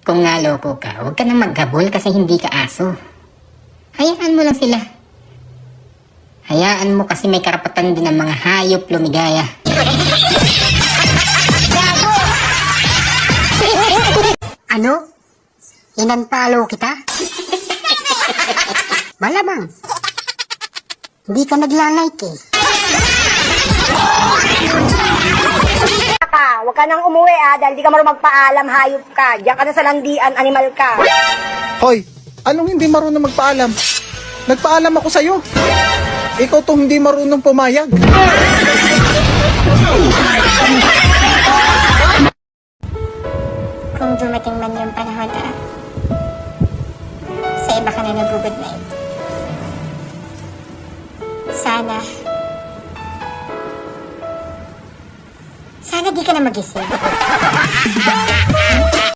Kung nga loko ka, huwag ka nang maghabol kasi hindi ka aso. Hayaan mo lang sila. Hayaan mo kasi may karapatan din ang mga hayop lumigaya. Ano? Inunfollow kita? Malamang. Hindi ka nagla-like eh. Huwag ka nang umuwi dahil di ka marunong magpaalam, hayop ka. Diyan ka na sa landian, animal ka. Hoy, anong hindi marunong magpaalam? Nagpaalam ako sa'yo. Ikaw tong hindi marunong pumayag. Kung dumating man yung panahon na sa iba ka na nag-good night. Sana di ka na magising.